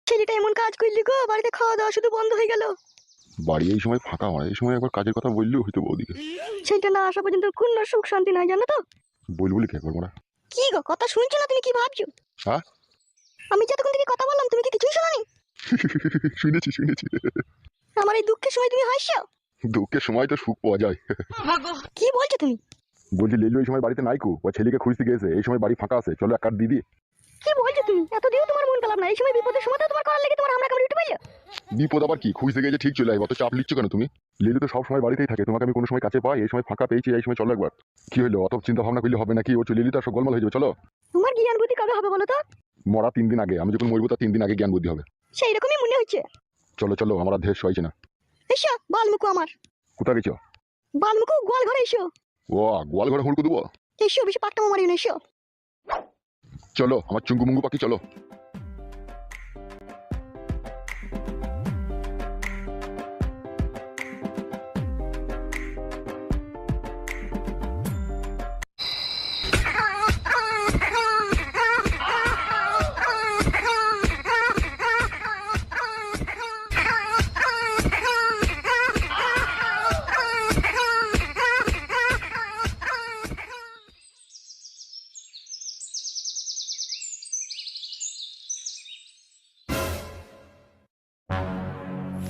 ছেলেটা এমন কাজ করলি গো, বাড়িতে খাওয়া দাওয়া শুধু বন্ধ হয়ে গেল। বাড়ি এই সময় ফাঁকা হয়, এই সময় একবার কাজের কথা বললেও হইতো বৌদিকে। ছেলেটা না আসা পর্যন্ত কোনো সুখ শান্তি নাই, জানো তো? বলবো লিখে একবার মোরা। কি গো, কথা শুনছো না? তুমি কি ভাবছো? হ্যাঁ আমি যতক্ষণ থেকে কথা বললাম তুমি কি কিছুই শোনোনি? শুনেছি শুনেছি। আমার এই দুঃখের সময় তুমি হাসছো। দুঃখের সময় তো সুখ পাওয়া যায়। কি বলছো তুমি? বলছি লেলু এই সময় বাড়িতে নাই কো, ও ছেলেকে খুঁজতে গেছে, এই সময় বাড়ি ফাঁকা আছে, চলো এক কার্ড দিদি। কি বলছো তুমি? এতদিন তোমার মন খারাপ না, এই সময় বিপদের সময় তো তোমার করার লেগে তোমার আমরা কামড়ে উঠে পাইলো। বিপদ আবার কি, খুঁজতে গেছে ঠিক চলে আসবে, অত চাপ নিচ্ছ কেন তুমি? লেলু তো সব সময় বাড়িতেই থাকে, তোমাকে আমি কোনো সময় কাছে পাই, এই সময় ফাঁকা পেয়েছি, এই সময় চলো একবার। কি হলো, অত চিন্তা ভাবনা করলে হবে নাকি? ও চলে এলি তো সব গোলমাল হয়ে যাবে, চলো। তোমার জ্ঞান বুদ্ধি কবে হবে বলো তো? মরা 3 দিন আগে, আমি যখন মরবো তার 3 দিন আগে জ্ঞান বুদ্ধি হবে। সেই রকমই মনে হচ্ছে। চলো চলো, আমার আর দেশ সইছে না। এসো বালমুকু আমার। কোথায় গেছো? বালমুকু গোয়াল ঘরে এসো। ও গোয়াল ঘরে হুড়কো দেবো। এসো, বেশি পাকটামো মারিও না, এসো। চলো আমার চুঙ্গু মুঙ্গু পাখি, চলো।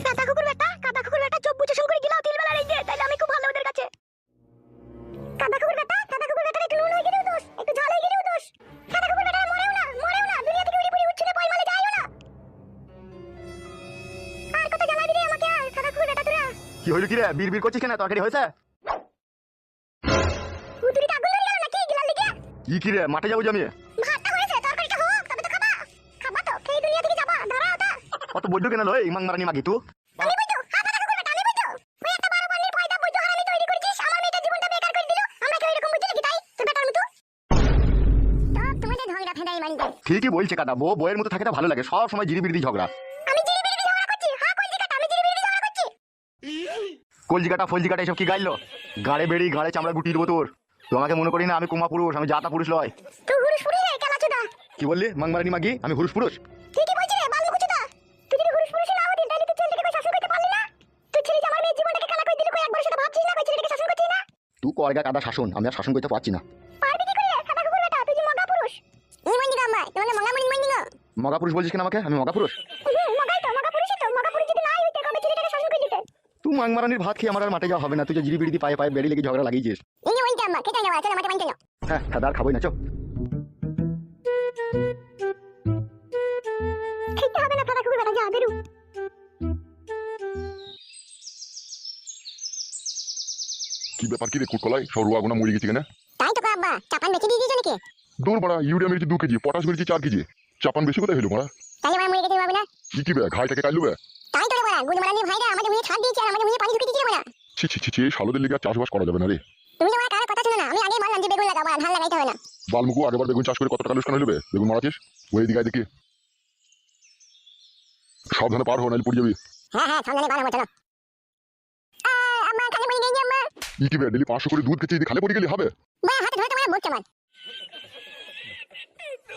কাদা কুকুর বেটা, কাদা কুকুর বেটা, চোখ বুঝে শুন করে গিলাও তিল বেলা রেখে, তাইলে আমি খুব ভালো ওদের কাছে। কাদা কুকুর বেটা, কাদা কুকুর বেটা, একটু নুন হয়ে গেলেও দোষ, একটু ঝাল হয়ে গেলেও দোষ। কাদা কুকুর বেটা মরেও না, দুনিয়া থেকে উড়ি পুড়ি উঠছিলে, পয় মালে যাইও না। আর কত জ্বালাবি রে আমাকে, আর কাদা কুকুর বেটা তোরা। কি হইল, কি রে বিড় বিড় করছিস কেন? তরকারি হয়েছে? উতুরিতে আগুন ধরে গেল নাকি গিলার লেগে? কি রে, মাঠে যাবো আমি? ভাতটা হয়েছে, তরকারিটা হোক, তবে তো খাবা। খাবা তো, খেয়ে দুনিয়া থেকে যাবা, ধরা ওটা। অত বৈদ্য কেন লয় ইমাং মারানি মাগি তুই? আমি বইতো, হ্যাঁ কাদা কুকুর বেটা, আমি বইতো। ওই একটা 12 বান্ডির পয়দা বইতো হারামি তৈরি করেছিস, আমার মেয়েটার জীবনটা বেকার করে দিল। আমরা কেউ এরকম বুঝি নাকি তাই? তো বেটার মতো। তো তোমাদের ঝগড়া ফেদাই মানি যায়। ঠিকই বলছে কাদা, বউয়ের মতো থাকে তো ভালো লাগে, সব সময় জিরি বিড়ি ঝগড়া। আমি জিরিবিরি ঝগড়া করছি, হ্যাঁ কলজি কাটা, আমি জিরিবিরি ঝগড়া করছি। কলজি কাটা ফলজি কাটা এসব কি গাইলো? গাড়ে বেড়ি গাড়ে চামড়া গুটি দেবো তোর। তোমাকে মনে করি না আমি কুমা পুরুষ, আমি জাতা পুরুষ লয়। তুই হুরুস পুরি রে কেলাচোদা। কি বললি মাং মারানি মাগি? আমি পুরুষ পুরুষ? ঠিকই বলছিস রে বালু কুচোদা। তুই যদি হুরুস পুরুষ না হতি তাহলে তুই ছেলেটাকে কই শাসন করতে পারলি না? তুই ছেলে যে আমার মেয়ের জীবনটাকে কালা করে দিলি, কই একবার সেটা ভাবছিস না? কই ছেলেটাকে শাসন করছিস না? তুই করগা কাদা শাসন, আমি আর শাসন করতে পারছি না। পারবি কি করে রে কাদা কুকুর বেটা, তুই যে মগা পুরুষ। ই মন্দিগা আম্মা, তোমাকে মগা মন্দিগা। মগা পুরুষ বলছিস কেন আমাকে? আমি মগা পুরুষ? মগাই তো, মগা পুরুষই তো। মগা পুরুষ যদি নাই হইতে কবে ছেলেটাকে শাসন করে দিতে? তুই মাং মারানির ভাত খেয়ে আমার আর মাঠে যাওয়া হবে না, তুই যে জিরি বিড়ি পায়ে পায়ে বেড়ি লেগে ঝগড়া লাগিয়েছিস। ইনি মন্দিগা আম্মা, কেটে যাওয়া, চল মাঠে বানতে যাও। হ্যাঁ কাদা আর খাবোই না, চো। খেতে হবে না কাদা কুকুর বেটা, যা বেরু। কি ব্যাপার, কি রে কুটকলাই, সব রুয়া গোনা মরে গেছে কেন? তাই তো আব্বা, চাপান বেচে দিয়ে দিয়েছো নাকি? দৌড় বাড়া, ইউরিয়া মেরেছি 2 কেজি, পটাশ মেরেছি 4 কেজি, চাপান বেশি কোথায় হলো মারা? তাহলে আমার মরে গেছে ভাবে না? কি বে ঘাইটাকে কাইলু বে? তাই তো রে বড়া, গুলমারানির ভাইরা আমাদের মুখে ছাদ দিয়েছে আর আমাদের মুখে পানি ঢুকিয়ে দিয়েছে রে বড়া। ছি ছি ছি ছি, এই শালোদের লিগে আর চাষবাস করা যাবে না রে। তুমি তো আমার কারো কথা শুনো না, আমি আগেই বললাম যে বেগুন লাগাবো, আর ধান লাগাইতে হবে না। বালমুকু আগেবার বেগুন চাষ করে কত টাকা লোকসান হইলো বে? বেগুন মারাছিস ওই দিকে দেখি, সাবধানে পার হো নাইলে পড়ে যাবি। হ্যাঁ হ্যাঁ, সামনে বাড়াবো, চলো। আম্মা খালি পড়ে গেছি আম্মা। কি বে, ডেলি 500 করে দুধ খেতে যদি খালে পড়ে গেলি হবে? বা হাতে ধরে তোমার বলছে আমার।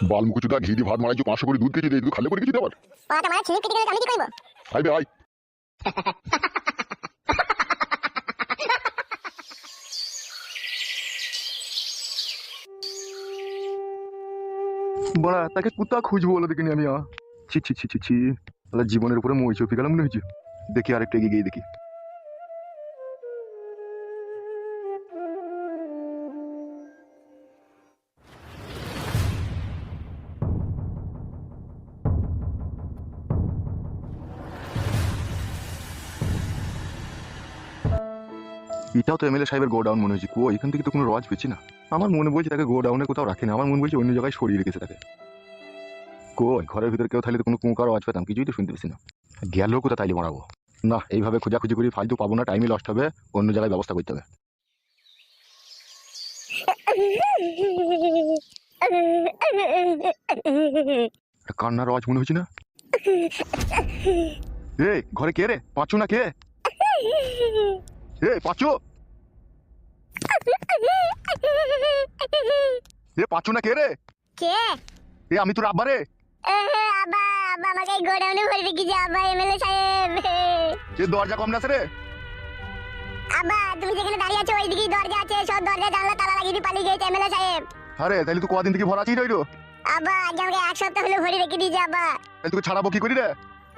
বালমুকু চুদা ঘি দিয়ে ভাত মারাইছো, 500 করে দুধ খেতে তুই খালে পড়ে গেছিস আবার? ওটা আমার ছিনিপ কেটে গেলে আমি কি করব? আই বে আই। বড়া তাকে কুত্তা খুঁজবো বলে দেখিনি আমি। ছি ছি ছি ছি ছি, তাহলে জীবনের উপরে মই চপে গেলাম মনে হয়েছে। দেখি আরেকটা এগিয়ে গিয়ে দেখি। এটাও তো এমএলএ সাহেবের গোডাউন মনে হচ্ছে। কো এখান থেকে তো কোনো রজ পেয়েছি না। আমার মনে বলছে তাকে গোডাউনে কোথাও রাখে না, আমার মনে বলছে অন্য জায়গায় সরিয়ে রেখেছে তাকে। কই ঘরের ভিতরে কেউ থাকলে তো কোনো কুঁকার আওয়াজ পেতাম, কিছুই তো শুনতে পেছি না। গেল কোথা তাইলে মারাবো? না, এইভাবে খোঁজাখুঁজি করি ফালতু পাবো না, টাইমই লস্ট হবে, অন্য জায়গায় ব্যবস্থা করতে হবে। কান্নার আওয়াজ মনে হচ্ছে না? এ ঘরে কে রে? পাঁচু না কে? এ পাঁচু, এ পাঁচু না কে রে? কে? এ আমি তোর আব্বা রে। আব্বা আব্বা আমাকে এই গোডাউনে ভরে রেখেছে আব্বা এমএলএ সাহেব। সে দরজা কম না রে। আব্বা তুমি যেখানে দাঁড়িয়ে আছো ওইদিকেই দরজা আছে, সব দরজা জানলা তালা লাগিয়ে দিয়ে পালিয়ে গেছে এমএলএ সাহেব। আরে তাহলে তুই কদিন থেকে ভরা আছিস রইলো? আব্বা আজকে আমাকে এক সপ্তাহ হলো ভরে রেখে দিয়েছে আব্বা। তুই ছাড়াবো কি করি রে?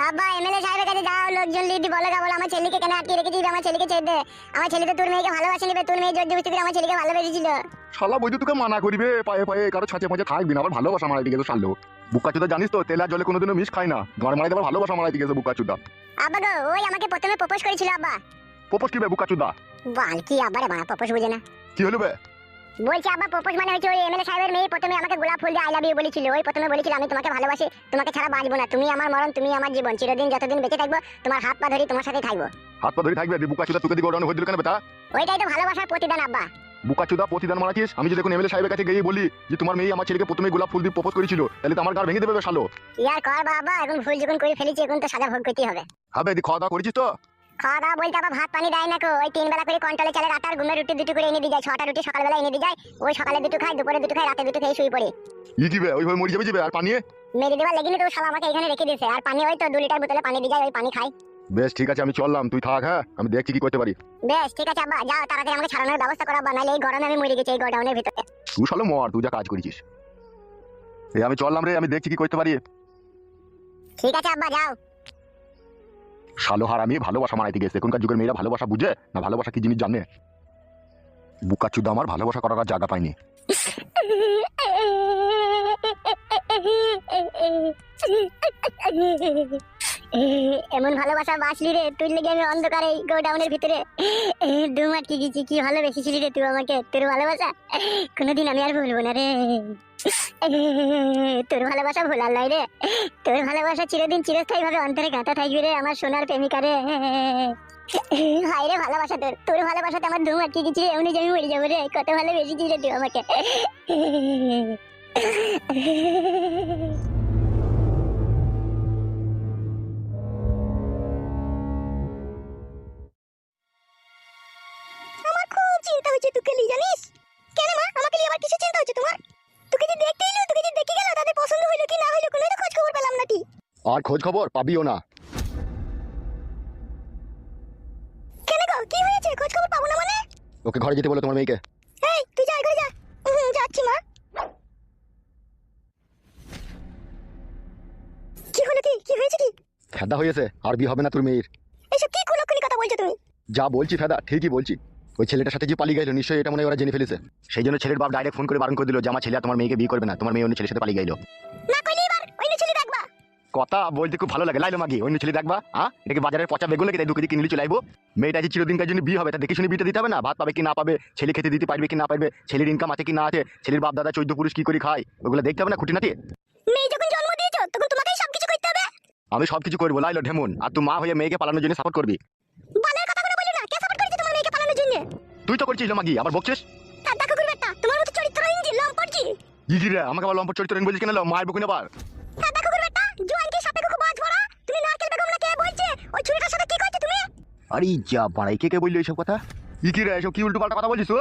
আব্বা এমএলএ সাহেবের কাছে যাও, লোকজন লিডি বলো বলো আমার ছেলেকে কেন আটকে রেখেছিস, আমার ছেলেকে ছেড়ে দে। আমার ছেলে তো তোর মেয়েকে ভালোবাসে নিবে, তোর মেয়ে জোর জবরদস্তি করে আমার ছেলেকে ভালোবেসেছিল। শালা বৈদ্য তোকে মানা করিবে পায়ে পায়ে কারো ছাঁচে মাঝে থাকবি না, আবার ভালোবাসা মারাইতে গেছে শালো। বুকাচুদা জানিস তো তেল আর জলে কোনোদিনও মিশ খায় না, ঘর মারাইতে আবার ভালোবাসা মারাইতে গেছে বুকাচুদা। আব্বা গো ওই আমাকে প্রথমে প্রপোজ করেছিল আব্বা। প্রপোজ কি বে বুকাচুদা? বাল কি আব্বা রে বাড়া প্রপোজ বুঝে না। কি হলো বে? বলছি আব্বা প্রপোজ মানে হচ্ছে ওই এমএলএ সাহেবের মেয়ে প্রথমে আমাকে গোলাপ ফুল দিয়ে আই লাভ ইউ বলেছিল। ওই প্রথমে বলেছিল আমি তোমাকে ভালোবাসি, তোমাকে ছাড়া বাঁচবো না, তুমি আমার মরণ, তুমি আমার জীবন, চিরদিন যতদিন বেঁচে থাকবো তোমার হাত পা ধরি তোমার সাথেই থাকবো। হাত পা ধরে থাকবে বুকাচুদা, তোকে দিয়ে গোডাউনে হইছিল কেন বেটা? ওইটাই তো ভালোবাসার প্রতিদান আব্বা। বুকাচুদা প্রতিদান মারাছিস? আমি যদি এখন এমএলএ সাহেবের কাছে গিয়ে বলি যে তোমার মেয়ে আমার ছেলেকে প্রথমে গোলাপ ফুল দিয়ে প্রপোজ করেছিল, তাহলে তো আমার গাড় ভেঙে দেবে বে শালো। কি আর কর বাবা, এখন ভুল যখন করে ফেলেছি এখন তো সাজা ভোগ করতেই হবে। হবে দি খাওয়া দাওয়া করেছিস তো? খাওয়া দাওয়া বলতে আবার ভাত পানি দেয় না কো, ওই 3 বেলা করে কন্ট্রোলে চালের আটার ঘুমের রুটি দুটো করে এনে দিয়ে যায়, 6টা রুটি সকালবেলা এনে দিয়ে যায়, ওই সকালে দুটো খাই, দুপুরে দুটো খাই, রাতে দুটো খেয়ে শুয়ে পড়ি। ই কি বে ওইভাবে মরে যাবে আর পানিয়ে? মেরে দেওয়ার লেগেনি তো শালা আমাকে এখানে রেখে দিয়েছে, আর পানি ওই তো 2 লিটার বোতলে পানি দিয়ে যায়, ওই পানি খাই। বেশ ঠিক আছে আমি চললাম, তুই থাক। হ্যাঁ আমি দেখছি কি করতে পারি। বেশ ঠিক আছে আব্বা, যাও তাড়াতাড়ি আমাকে ছাড়ানোর ব্যবস্থা করো আব্বা, নাহলে এই গরমে আমি মরে গেছি এই গোডাউনের ভিতরে। তুই শালো মর, তুই যা কাজ করেছিস। এই আমি চললাম রে, আমি দেখছি কি করতে পারি। ঠিক আছে আব্বা যাও। শালো হারামি ভালোবাসা মারাইতে গেছে। এখনকার যুগের মেয়েরা ভালোবাসা বুঝে না, ভালোবাসা কি জিনিস জানে? বুকাচুদা আমার ভালোবাসা করার আর জায়গা পাইনি। এমন ভালোবাসা বাসলি রে তুই, লেগে আমি অন্ধকারে গোডাউনের ভিতরে দুম আটকে গেছি। কি ভালোবেসেছিলি রে তুই আমাকে, তোর ভালোবাসা কোনোদিন আমি আর ভুলবো না রে। তোর ভালোবাসা ভোলার নাই রে, তোর ভালোবাসা চিরদিন চিরস্থায়ী ভাবে অন্তরে গাঁথা থাকবে রে আমার সোনার প্রেমিকা রে। হায় রে ভালোবাসা তোর, তোর ভালোবাসাতে আমার ধুম আটকে গেছি, এমনি যে আমি মরে যাবো রে। কত ভালোবেসেছিস রে তুই আমাকে। আমার খুব চিন্তা হচ্ছে তোকে নিয়ে, জানিস কেন মা? আমাকে নিয়ে আবার কিছু চিন্তা হচ্ছে তোমার? তোকে যে দেখতে এলো, তোকে যে দেখে গেল, তাদের পছন্দ হইলো কি না হইলো কোনো তো খোঁজ খবর পেলাম নাকি? আর খোঁজ খবর পাবিও না। কেন গো কি হয়েছে? খোঁজ খবর পাবো না মানে? ওকে ঘরে যেতে বলো তোমার মেয়েকে। এই তুই যা ঘরে যা। যাচ্ছি মা। কি হলো, কি কি হয়েছে কি? ফেদা হয়েছে, আর বিয়ে হবে না তোর মেয়ের। এসব কি কুলক্ষণি কথা বলছো তুমি? যা বলছি ফেদা ঠিকই বলছি। ওই ছেলেটার সাথে যে পালিয়ে গেল নিশ্চয়ই এটা মনে হয় ওরা জেনে ফেলেছে। সেই জন্য ছেলের বাপ ডাইরেক্ট ফোন করে বারণ করে দিল যে আমার ছেলে আর তোমার মেয়েকে বিয়ে করবে না, তোমার মেয়ে অন্য ছেলের সাথে পালিয়ে গেল। না কইলি এবার অন্য ছেলে দেখবা? কথা বলতে খুব ভালো লাগে, লাইলো মাগি অন্য ছেলে দেখবা? এটাকে বাজারের পচা বেগুন নাকি তাই 2 কেজি কিনলে চলে আইবো? মেয়েটা যে চিরদিনকার জন্য বিয়ে হবে তা দেখে শুনে বিয়েটা দিতে হবে না? ভাত পাবে কি না পাবে, ছেলে খেতে দিতে পারবে কি না পারবে, ছেলের ইনকাম আছে কি না আছে, ছেলের বাপ দাদা 14 পুরুষ কি করে খায়, ওগুলো দেখতে হবে না খুঁটিনাটি? মেয়ে যখন জন্ম দিয়েছো তখন তোমাকেই সবকিছু করতে হবে। আমি সবকিছু করবো লাইলো ঢেমুন, আর তুই মা হয়ে মেয়েকে পালানোর জন্য সাপোর্ট করবি? বালের কথাগুলো বলি না, কে সাপোর্ট করেছে তোমার মেয়েকে পালানোর জন্য? তুই তো করছিস মাগি, আবার বকছিস। দাদা কুকুর বেটা তোমার মতো চরিত্রহীন যে লম পড়ছি। ইগিরে আমাকে আবার লম্পট চরিত্র বলছিস কেন? মায়ের বুকুনে আবার দাদা কুকুর বেটা জোয়ানকে সাথে কুকু বাজ ভরা, তুমি নারকেল বেগম না কে বলছে? ওই ছুরিটার সাথে কি করছো তুমি? আরে যা বাড়াই কে বললো এইসব কথা? ইগিরে এসব কি উল্টো পাল্টা কথা বলছিস তো?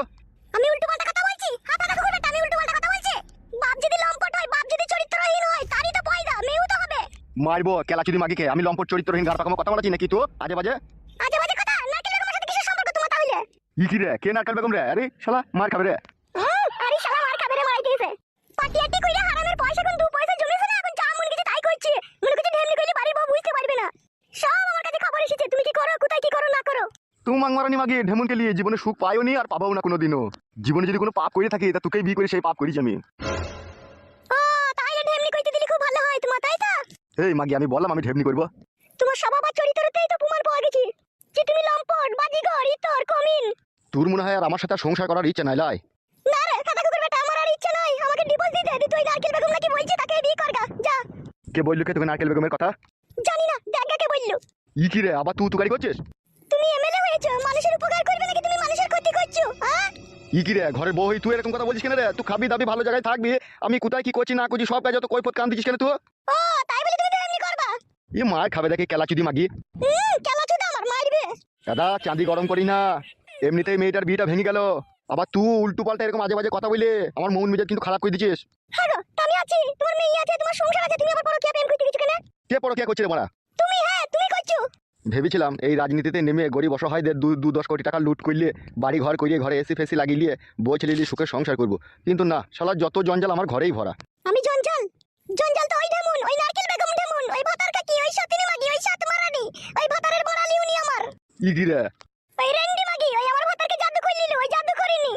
আমি উল্টো পাল্টা কথা বলছি? হ্যাঁ দাদা কুকুর বেটা আমি উল্টো পাল্টা কথা বলছি? বাপ যদি লম্পট হয়, বাপ যদি চরিত্রহীন হয়, তারই তো পয়দা মেয়েও তো হবে। মারবো কেলাচুরি মাগিকে। আমি লম্পট চরিত্রহীন গাড় পাকামো কথা বলছি নাকি তো? আজে বাজে আজে বাজে কথা। নারকেল বেগমের সাথে কিসের সম্পর্ক তোমার তাহলে? ইগিরে কে নারকেল বেগম রে? আরে শালা মার খাবে রে। আরে শালা মার খাবে রে, মারাই দিয়েছে। পাটিয়াটি কইরা হারামের পয়সা কোন 2 পয়সা জমেছে না, এখন যা মন গেছে তাই করছে। মনে করছে ঢেমনি কইলে বাড়ির বউ বুঝতে পারবে না। সব আমার কাছে খবর এসেছে, তুমি কি করো, কোথায় কি করো না করো। তুই মাংমারানি মাগি ঢেমুনকে নিয়ে জীবনে সুখ পাইও নি আর পাবাও না কোনোদিনও। জীবনে যদি কোনো পাপ করে থাকি তা তোকেই বিয়ে করে সেই পাপ করেছি আমি। ও তাইলে ঢেমনি কইতে দিলে খুব ভালো হয় তোমার, তাই তো? এই মাগি আমি বললাম আমি ঢেমনি করবো? তোমার স্বভাব আর চরিত্রতেই তো প্রমাণ পাওয়া গেছে যে তুমি লম্পট, বাজিগর, ইতর, কমিন। তোর মনে হয় আর আমার সাথে আর সংসার করার ইচ্ছা নাই লাই? না রে দাদা কুকুর বেটা, আমার আর ইচ্ছা নাই। আমাকে ডিভোর্স দিয়ে দে। তুই নারকেল বেগম নাকি বলছে তাকে বিয়ে করগা, যা। কে বললো কে তোকে নারকেল বেগমের কথা? জানি না, দেখা কে বললো? ই কি রে আবার তুই তুকারি করছিস? তুমি এমএলএ হয়েছো, মানুষের উপকার করবে নাকি তুমি মানুষের ক্ষতি করছো? হ্যাঁ ই কি রে ঘরের বউ হই তুই এরকম কথা বলছিস কেন রে? তুই খাবি দাবি ভালো জায়গায় থাকবি, আমি কোথায় কি করছি না করছি সব কাজ তো কৈফত কান দিছিস কেন তুই? ও তাই বলে তুমি এমনি করবা? ই মার খাবে দেখে কেলাচুদি মাগি। কেলা চুদা আমার মারবে। দাদা চাঁদি গরম করি না, এমনিতেই মেয়েটার বিয়েটা ভেঙে গেল, আবার তুই উল্টো পাল্টা এরকম মাঝে মাঝে কথা বলে আমার মন মেজাজ কিন্তু খারাপ করে দিছিস। হ্যাঁ গো, তা আমি আছি, তোমার মেয়ে আছে, তোমার সংসার আছে, তুমি আবার পরকীয়া প্রেম করতে গেছো কেন? কে পরকিয়া করছে রে মারা? তুমি, হ্যাঁ তুমি করছো। ভেবেছিলাম এই রাজনীতিতে নেমে গরিব অসহায়দের 2-10 কোটি টাকা লুট করলে, বাড়ি ঘর করিয়ে, ঘরে এসি ফেসি লাগিয়ে বউ ছেলে নিয়ে সুখে সংসার করব, কিন্তু না, শালা যত জঞ্জাল আমার ঘরেই ভরা। আমি জঞ্জাল? জঞ্জাল তো ওই ঢেমুন, ওই নারকেল বেগম ঢেমুন, ওই ভাতার কাকি, ওই সতিনী মাগি, ওই সাত মারানি, ওই ভাতারের বড়ালি উনি আমার। ই কি রে? ওই রেন্ডি মাগি, ওই আমার ভাতারকে জাদু করে নিল, ওই জাদু করিনি।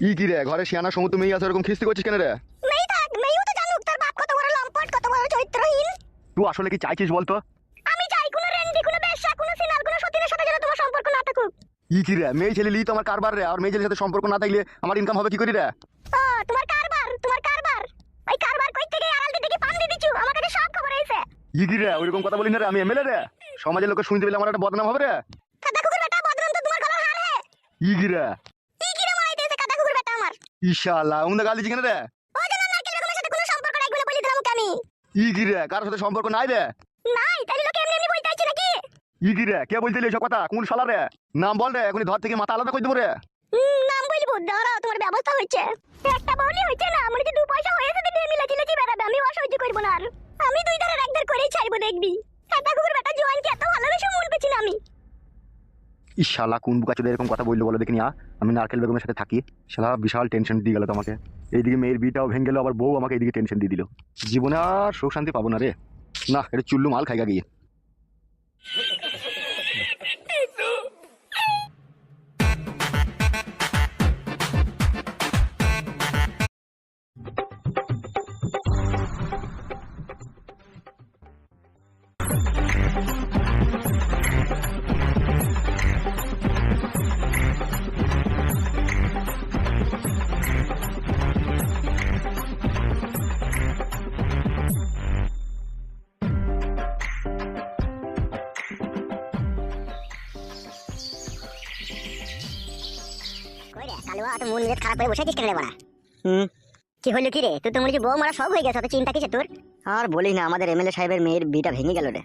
ই কি রে? ঘরে শিয়ানা সমুদ্র মেয়ে আছে, এরকম খিস্তি করছিস কেন রে? মেয়ে থাক, মেয়েও তো জানুক তার বাপ কত বড় লম্পট, কত বড় চরিত্রহীন। তুই আসলে কি চাইছিস বলতো? আমি চাই কোনো রেন্ডি, কোনো বেশ্যা, কোনো সিনার, কোনো সতীনের সাথে যেন তোমার সম্পর্ক না থাকুক। ই কি রে? মেয়ে ছেলে তো আমার কারবার রে, আর মেয়ে ছেলের সাথে সম্পর্ক না থাকলে আমার ইনকাম হবে কি করি রে? ও তোমার কারবার, তোমার কারবার। ওই কারবার কই থেকে আড়াল দিতে কি পান দিয়ে দিছু? আমার কাছে সব খবর আছে। ই কি রে? ওইরকম কথা বলিস না রে, আমি এমএলএ রে, সমাজের লোকে শুনতে পেলে আমার একটা বদনাম হবে রে। কাদা কুকুর বেটা, বদনাম তো তোমার গলার হার হে। ই কি রে? কি কি রে মারাইতেছে কাদা কুকুর বেটা আমার? ইশাআল্লাহ, উমদা গালি কেন রে? ও যেন নারকেল বেগমের সাথে কোনো সম্পর্ক নাই বলে বলি দিলাম ওকে আমি। ই কি রে? কারোর সাথে সম্পর্ক নাই রে? নাই, তাহলে লোকে এমনি এমনি বলতে আইছে নাকি? ই কি রে? কে বলছিলি এসব কথা? কোন শালা রে? নাম বল রে, এখনই ধর থেকে মাথা আলাদা করে দেবো রে। নাম বলবো, দাঁড়াও তোমার ব্যবস্থা হচ্ছে। একটা বউলি হচ্ছে না, আমার যে 2 পয়সা হয়েছে তো দিয়ে মিলে চিলেছি বেড়াবে, আমি অসহ্য করবো না আর। আমি 2 ধারের একধার করেই ছাড়বো দেখবি। কাদা কুকুর বেটা জোয়ানকে এত ভালোবেসে মন পেছি না আমি। ইশাআল্লাহ, কোন বুকাচোদা এরকম কথা বললো বলো দেখিনি। আমি নারকেল বেগমের সাথে থাকি, শালা বিশাল টেনশন দিয়ে গেল তোমাকে। এইদিকে মেয়ের বিটাও ভেঙে গেল, আবার বউ আমাকে এইদিকে টেনশন দিয়ে দিল। জীবনে আর সুখ শান্তি পাবো না রে। না, এটা চুল্লু মাল খাইগা গিয়ে। কই রে কালুয়া, তো মন মেজাজ খারাপ করে বসে আছিস কেন রে বড়া? কি হলো কি রে? তুই তো মনে হচ্ছে বউ মারা সব হয়ে গেছে, তো চিন্তা কিসে তোর? আর বলি না, আমাদের এমএলএ সাহেবের মেয়ের বিটা ভেঙে গেল রে।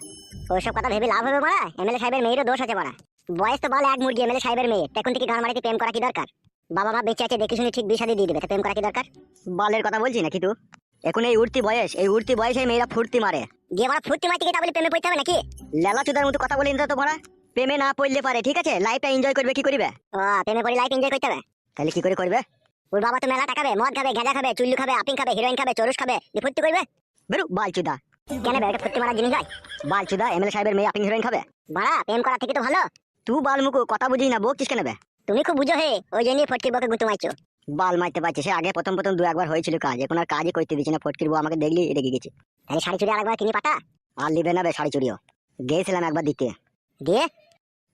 ওইসব কথা ভেবে লাভ হবে বড়া? এমএলএ সাহেবের মেয়েরও দোষ আছে বড়া। বয়স তো বল এক মুরগি, এমএলএ সাহেবের মেয়ে এখন থেকে গান মারিতে প্রেম করা কি দরকার? বাবা মা বেঁচে আছে দেখে শুনে ঠিক বিয়ে শাদী দিয়ে দিবে, তা প্রেম করা কি দরকার? বালের কথা বলছি নাকি তুই? এখন এই উঠতি বয়সে মেয়েরা ফুর্তি মারে। গিয়ে বড়া ফুর্তি মারতে গিয়ে তা বলে প্রেমে পড়তে হবে নাকি? লেলা চুদার মতো কথা বলি না তো ভরা। প্রেমে না পড়লে পারে, ঠিক আছে, লাইফটা এনজয় করবে কি করিবে? ও প্রেমে পড়ে লাইফ এনজয় করতে হবে? তাহলে কি করে করবে? ওর বাবা তো মেলা টাকা খাবে, মদ খাবে, গাঁজা খাবে, চুল্লু খাবে, আপিং খাবে, হিরোইন খাবে, চরুস খাবে, দিয়ে ফুর্তি করবে? বেরু বালচুদা। কেন বে, এটা ফুর্তি মারার জিনিস হয়? বালচুদা, এমএলএ সাহেবের মেয়ে আপনি হিরোইন খাবে? বড়া প্রেম করা থেকে তো ভালো। তুই বাল মুখো কথা বুঝিস না, বকছিস কেন বে? তুমি খুব বুঝো হে, ওই জন্যই ফটকির বকে গুঁতো মারছো। বাল মারতে পারছিস, সে আগে প্রথম 2-1 বার হয়েছিল কাজ, এখন আর কাজই করতে দিচ্ছি না। ফটকির বউ আমাকে দেখলি রেগে গেছে। তাহলে শাড়ি চুড়ি আরেকবার কিনি পাতা আর লিবে না বে শাড়ি চুড়িও। গেছিলাম একবার দিতে। দিয়ে।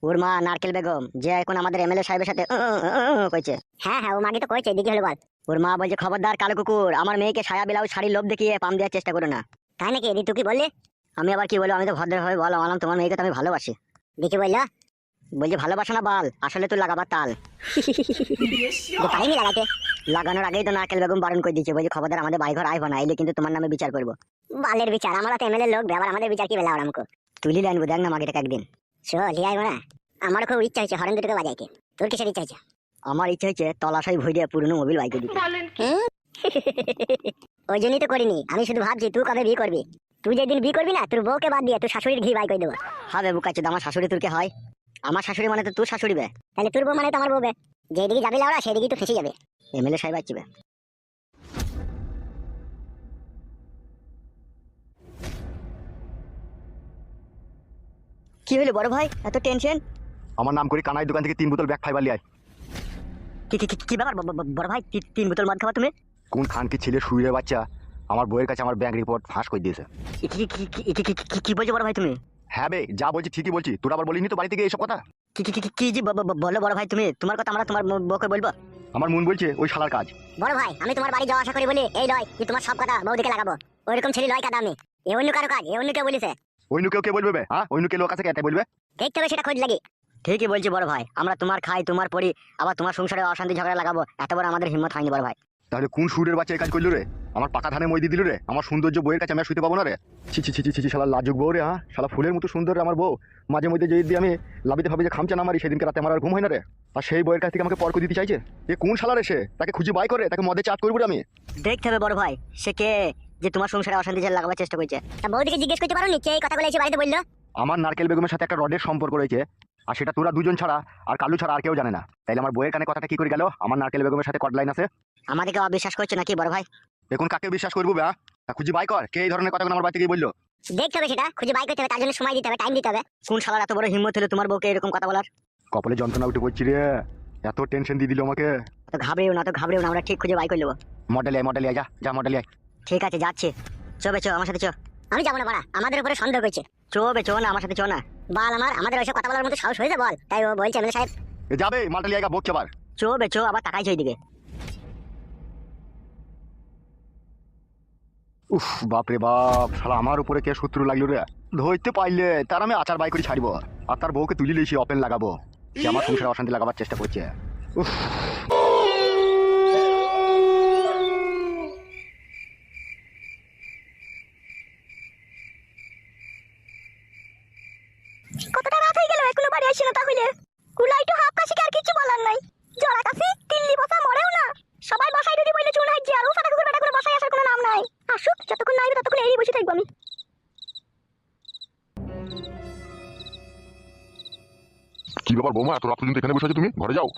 ওর মা নারকেল বেগম, যে এখন আমাদের এমএলএ সাহেবের সাথে কইছে। হ্যাঁ হ্যাঁ, ও মাগি তো কইছে, দিকে হলো বল। ওর মা বলছে, খবরদার কালো কুকুর, আমার মেয়েকে সায়া ব্লাউজ শাড়ির লোভ দেখিয়ে পাম দেওয়ার চেষ্টা করো না। তাই নাকি? দি তুই কি বললি? আমি আবার কি বলবো? আমি তো ভদ্রভাবে বললাম তোমার মেয়েকে তো আমি ভালোবাসি। দেখি বললো বলছি ভালোবাসা না বাল, আসলে তুই লাগাবার তাল। পাইনি লাগাইতে। লাগানোর আগেই তো নারকেল বেগম বারণ করে দিয়েছে, বলছে খবরদার আমাদের বাড়ি ঘর আইবা না, এলে কিন্তু তোমার নামে বিচার করবো। বালের বিচার? আমরা তো এমএলএ লোক, আবার আমাদের বিচার কি বেলা আমাকে? তুলি আনবো, দেখ না মাগিটাকে একদিন। শো লিয়াই না, আমার খুব ইচ্ছা হচ্ছে হরেন দুটোকে বাজাইতে। তোর কিসের ইচ্ছা হচ্ছে? আমার ইচ্ছা হচ্ছে তলাশাই ভুই দিয়ে পুরনো মোবিল বাইকে দিতে। ওই জন্যই তো করিনি, আমি শুধু ভাবছি তুই কবে বিয়ে করবি। তুই যেদিন বিয়ে করবি না, তোর বউকে বাদ দিয়ে তুই শাশুড়ির ঘি বাই করে দেবো। হবে বুকাচ্ছে, আমার শাশুড়ি তোর কে হয়? আমার শাশুড়ি মানে তো তোর শাশুড়ি বে। তাহলে তোর বউ মানে তো আমার বউ বে। যেদিকে যাবি লাউড়া সেদিকেই তো ফেসে যাবে। এমএলএ সাহেব আসবে। কি হলো বড় ভাই, এত টেনশন? আমার নাম করে কানাই দোকান থেকে 3 বোতল ব্যাগ ফাইবার লিয়াই। কি ব্যাপার বড় ভাই, 3 বোতল মদ খাওয়া তুমি? কোন খানকি ছেলে শুয়ে বাচ্চা আমার বইয়ের কাছে আমার ব্যাংক রিপোর্ট ফাঁস করে দিয়েছে। কি বলছো বড় ভাই তুমি? হ্যাঁ বে, যা বলছি ঠিকই বলছি, তোরা আবার বলিনি তো বাড়ি থেকে এইসব কথা? কি যে বলো বড় ভাই তুমি, তোমার কথা আমরা তোমার বউকে বলবো? আমার মন বলছে ওই শালার কাজ। বড় ভাই আমি তোমার বাড়ি যাওয়া আশা করি বলে এই লয় যে তোমার সব কথা বউদিকে লাগাবো। ওইরকম ছেলে লয় কাদা আমি। এ অন্য কারো কাজ, এ অন্য কেউ বলেছে। ওই নুকেও কে বলবে বে? হ্যাঁ, ওই নুকে লোক আছে কে বলবে? দেখতে হবে সেটা খোঁজ লাগি। ঠিকই বলছি বড় ভাই, আমরা তোমার খাই তোমার পড়ি, আবার তোমার সংসারে অশান্তি ঝগড়া লাগাবো, এত বড় আমাদের হিম্মত হয়নি বড় ভাই। তাহলে কোন সুরের বাচ্চা এই কাজ করলো রে? আমার পাকা ধানে মই দিয়ে দিল রে, আমার সৌন্দর্য বইয়ের কাছে আমি আর শুতে পাবো না রে। ছি ছি ছি ছি ছি, শালা লাজুক বউ রে, হ্যাঁ শালা ফুলের মতো সুন্দর রে আমার বউ। মাঝে মধ্যে যদি আমি লাবিতে ভাবি যে খামচা না মারি, সেদিনকে রাতে আমার আর ঘুম হয় না রে। আর সেই বইয়ের কাছ থেকে আমাকে পরক দিতে চাইছে। এ কোন শালা রে সে? তাকে খুঁজে বাই করে তাকে মদে চাট করবো রে আমি। দেখতে হবে বড় ভাই, সে কে যে তোমার সংসারে অশান্তি চাল লাগাবার চেষ্টা করছে। তা বৌদিকে জিজ্ঞেস করতে পারো নি কে এই কথাগুলো এসে বাড়িতে বললো? আমার নারকেল বেগমের সাথে একটা রডের সম্পর্ক রয়েছে, আর সেটা তোরা দুজন ছাড়া আর কালু ছাড়া আর কেউ জানে না। তাইলে আমার বইয়ের কানে কথাটা কি করে গেল? আমার নারকেল বেগমের সাথে কডলাইন আছে। আমাদেরকে অবিশ্বাস করছো নাকি বড় ভাই? এখন কাকে বিশ্বাস করবো বা? খুঁজে বাই কর কে এই ধরনের কথাগুলো আমার বাড়িতে গিয়ে বললো। দেখতে হবে, সেটা খুঁজে বাই করতে হবে, তার জন্য সময় দিতে হবে, টাইম দিতে হবে। কোন শালার এত বড় হিম্মত হলো তোমার বউকে এরকম কথা বলার? কপালে যন্ত্রণা উঠে পড়ছি রে, এত টেনশন দিয়ে দিল আমাকে। তো ঘাবড়েও না, তো ঘাবড়েও না, আমরা ঠিক খুঁজে বাই করে নেবো। মডেল যা যা মডেল আয়। ঠিক আছে যাচ্ছি, চবে চো আমার সাথে চো। আমি যাবো না বাড়া, আমাদের উপরে সন্দেহ করছে। চবে চো না আমার সাথে চো না। বল আমাদের ওইসব কথা বলার মতো সাহস হয়েছে বল? তাই ও বলছে এমএলএ সাহেব। এ যাবে মালটা লিয়ে বকছে আবার। চবে চো, আবার তাকাইছো ওইদিকে। উফ বাপরে বাপ, শালা আমার উপরে কে শত্রু লাগলো রে। ধরতে পাইলে তার আমি আচার বাই করে ছাড়বো, আর তার বউকে তুলি লিয়েছি ওপেন লাগাবো। সে আমার সংসারে অশান্তি লাগাবার চেষ্টা করছে। উফ কতটা রাত হয়ে গেল এখনো বাড়ি আসি না? তাহলে কুলাই তো হাফ কাশি, আর কিছু বলার নাই। জড়া কাশি তিল্লি বসা মরেও না। সবাই বসাই যদি বলে চুন হাইজি, আর ও ফাটা কুকুর বেটা করে বসাই আসার কোনো নাম নাই। আসুক, যতক্ষণ না আসবে ততক্ষণ এই বসে থাকবো আমি। কি ব্যাপার বৌমা, এত রাত পর্যন্ত এখানে বসে আছো তুমি? ঘরে যাও।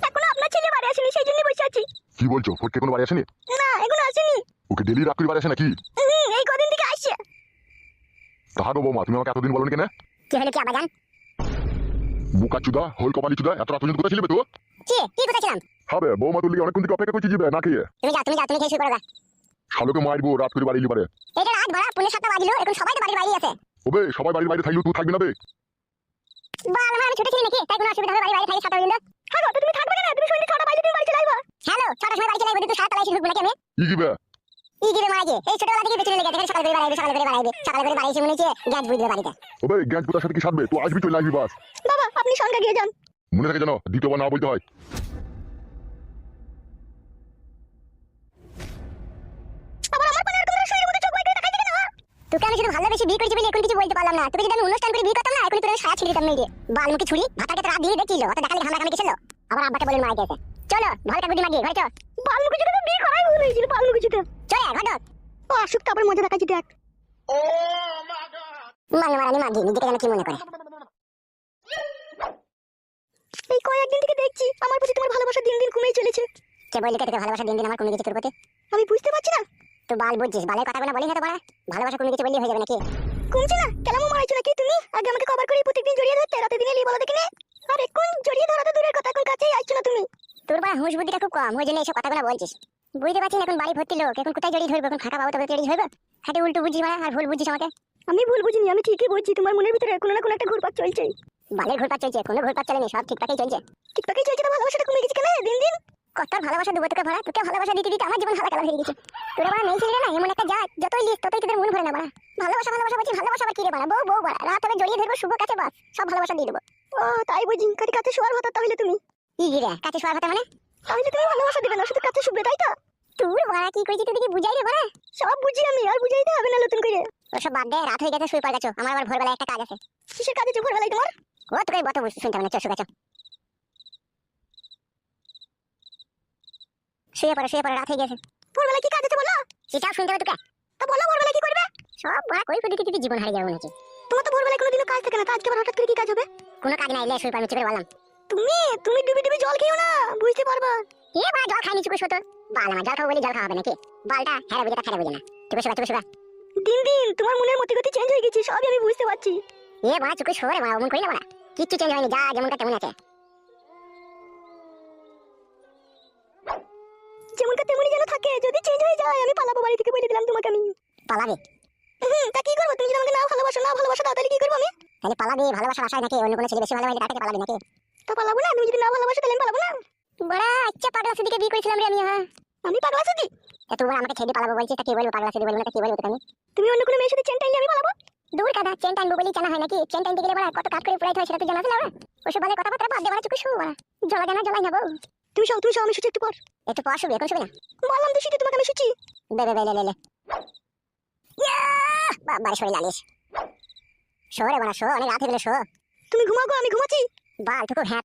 এখনো আপনার ছেলে বাড়ি আসেনি, সেই জন্যই বসে আছি। কি বলছো? ফটকে কোনো বাড়ি আসেনি? না এখনো আসেনি। ওকে ডেলি রাত করে বাড়ি আসে নাকি? এই কদিন থেকে আসছে। তাহা গো বৌমা, তুমি আমাকে এতদিন বলো কেন? কি হলো কি আবার জান? বুকা চুদা হল কপালি চুদা, এত রাত পর্যন্ত কোথায় ছিলে তো? কি কোথাছিলাম? হবে বৌমা, তুই অনেকক্ষণ থেকে অপেক্ষা করছি যাবে না খেয়ে। তুমি খেয়ে শুরু করো গা। শালোকে মারবো রাত করে বাড়ি পারে। এটা রাত ভরা পুনে 7টা বাজিলো, এখন সবাই তো বাড়ির বাইরে আছে। ওবে সবাই বাড়ির বাইরে থাকলেও তুই থাকবি না বে? বাল আমার, আমি ছোট ছেলে নাকি? তাই কোনো অসুবিধা হবে বাড়ির বাইরে থাকি 7টা পর্যন্ত? হ্যাঁ তো তুমি থাকবে কেন? তুমি সন্ধ্যে 6টা বাজে তুমি বাড়ি চলে আইবা। হ্যালো, 6টার সময় বাড়ি চলে আইবা, তুই 7টা বাজে ঢুকবো নাকি আমি? ই কি বে? ই গিরে মারা যে এই ছোটবেলা থেকে পেছনে লেগে থাকে, সকালে করে বাড়াইবে সকালে করে বাড়ি এসে মনে হচ্ছে গ্যাস বুঝবে বাড়িতে। ওবে গ্যাস পুতার সাথে কি সাধবে? তুই আসবি চলে আসবি বাস। বাবা আপনি সঙ্গে গিয়ে যান। মনে থাকে জানো, দ্বিতীয়বার না বলতে হয়। আবার আমার পানে এরকম শরীরের মধ্যে চোখ বাইরে দেখাই দিকে না। তোকে আমি শুধু ভালোবেসে বিয়ে করেছি বলে এখন কিছু বলতে পারলাম না। তোকে যদি আমি অনুষ্ঠান করে বিয়ে করতাম না, এখন তোর সায়া ছিঁড়ে দিতাম মেয়ে। বালমুখী ছুরি ভাতাকে তো রাত দিয়ে দেখছিল, অত দেখালে হামলা কামে গেছিল। আবার আব্বাকে বলে মারা গেছে। চলো ভালটা গুদি মাগিয়ে ঘরে চল। বালমুখী ছুরি তো বিয়ে করাই ভুল হয়েছিল। বালমুখী ছুরি চলে ঘর ঢোক। ও আসুক, তারপর মজা দেখাচ্ছি দেখ। মাঙ্গা মারানি মাগি নিজেকে যেন কি মনে করে। এই কয়েকদিন থেকে দেখছি আমার প্রতি তোমার ভালোবাসা দিন দিন কমেই চলেছে। কে বললি তোকে ভালোবাসা দিন দিন আমার কমে গেছে তোর প্রতি? আমি বুঝতে পারছি না। তো বাল বুঝছিস, বালের কথা কোনো বলিস না তো বড়া। ভালোবাসা কমে গেছে বললেই হয়ে যাবে নাকি? কমছে না? কেলামো মারাইছো নাকি তুমি? আগে আমাকে কভার করে প্রত্যেকদিন জড়িয়ে ধরতে, রাতে দিনে লিয়ে বলো দেখি না। আর এখন জড়িয়ে ধরা তো দূরের কথা, এখন কাছেই আসছো না তুমি। তোর বড়া হুঁশ বুদ্ধিটা খুব কম, ওই জন্য এইসব কথাগুলো বলছিস। বুঝতে পারছিস এখন বাড়ি ভর্তি লোক, এখন কোথায় জড়িয়ে ধরবো? এখন ফাঁকা পাবো তবে জড়িয়ে ধরবো? হাতে উল্টো বুঝছিস বড়া, আর ভুল বুঝছিস আমাকে। আমি ভুল বুঝিনি, আমি ঠিকই বলছি। তোমার মনের ভিতরে কোনো না কোনো একটা ঘুরপাক চলছে। বালের ঘুরপাক চলছে? কোনো ঘুরপাক চলেনি, সব ঠিকঠাকই চলছে। ঠিকঠাকই চলছে তো ভালোবাসাটা কমে গেছে কেন দিন দিন? কত ভালোবাসা দেবো তোকে ভরা? তোকে ভালোবাসা দিতে দিতে আমার জীবন হালাকালা হয়ে গেছে। তোরা বড়া মেয়ে ছেলে না এমন একটা জাত, যতই লিস ততই তোদের মন ভরে না বড়া। ভালোবাসা বলছি, ভালোবাসা আবার কি রে বড়া? বউ বড়া, রাত হবে জড়িয়ে ধরবো, শুভ কাছে বাস সব ভালোবাসা দিয়ে দেবো। ও তাই বুঝি, কাছে শোয়ার কথা তাহলে তুমি? ই রে কাছে শোয়ার কথা মানে? তাহলে তুমি ভালোবাসা দিবে না, শুধু কাছে শুবে তাই তো? তোর বড়া কি কইছিস তুই? কি বুঝাই রে বড়া? সব বুঝি আমি, আর বুঝাইতে হবে না নতুন করে। ওসব বাদ দে, রাত হয়ে গেছে, শুয়ে পড় গেছো। আমার আবার ভোরবেলা একটা কাজ আছে। কিসের কাজ আছে ভোরবেলায় তোমার? ও তোকে বত শুনতে হবে না, শুয়ে গেছো। শুয়ে পড়ো, রাত হয়ে গেছে। ভোরবেলা কি কাজ আছে বলো? সেটাও শুনতে হবে তোকে। তা বলো ভোরবেলা কি করবে? সব বড়া কই ফেলে দিতে জীবন হারিয়ে যাবে নাকি? তোমার তো ভোরবেলা কোনোদিনও কাজ থাকে না, আজকে আবার হঠাৎ করে কি কাজ হবে? কোনো কাজ নাই, লে শুয়ে পড়ো, চেপে বললাম। তুমি ডুবে ডুবে জল খেও না, বুঝতে পারবা। কে বড়া জল খাইনি চুকুস হতো? বাল আমার জল খাবো বলে জল খাওয়া হবে নাকি? বালটা হ্যাঁ বুঝে খারাপ বুঝে না। চুকুস শুবা। দিন দিন তোমার মনের মতি গতি চেঞ্জ হয়ে গেছে, সবই আমি বুঝতে পারছি। এ বড়া চুকুস শোরে বড়া, অমন করি না বড়া। কিচ্ছু চেঞ্জ হয়নি, যা যেমন কা তেমন আছে। যেমন কা তেমনই যেন থাকে, যদি চেঞ্জ হয়ে যায় আমি পালাবো বাড়ি থেকে, বলে দিলাম তোমাকে আমি। পালাবে? তা কি করবো? তুমি যদি আমাকে না ভালোবাসা দাও তাহলে কি করবো আমি? তাহলে পালাবে? ভালোবাসা আশায় নাকি অন্য কোনো ছেলে বেশি ভালোবাসে তাকে পালাবে নাকি? তা পালাবো না, তুমি যদি না ভালোবাসো তাহলে আমি পালাবো না। বড়া আচ্ছা, পাগলা সুদিকে বিয়ে করেছিলাম রে আমি। হ্যাঁ আমি পাগলা সুদি? তা তুমি আমাকে ছেড়ে পালাবো বলছিস, তা কি বলবো? পাগলা সুদি বলবো না, তা কি বলবো তুমি? তুমি অন্য কোনো মেয়ের সাথে চেন টাইলে আমি পালাবো? দূর কাদা, চেন টাইনবো বলেই জানা হয় নাকি? চেন টাইনতে গেলে বড়া কত কাজ করে পুরাইতে হয় সেটা তো জানা আছে না? ওসব বলে কথাবার্তা বাদ দে বড়া, চুকুস শু বড়া। জ্বলা জানা জ্বলাই না বউ। তুমি সব আমি শুচ্ছি একটু পর শুবি এখন শুবি না বললাম তো শুতে তোমাকে আমি শুচ্ছি বে লে বাবার শরীর লালিস শো রে বানা শো অনেক রাত হয়ে গেল শো তুমি ঘুমাও গো আমি ঘুমাচ্ছি বাল টুকু হ্যাঁ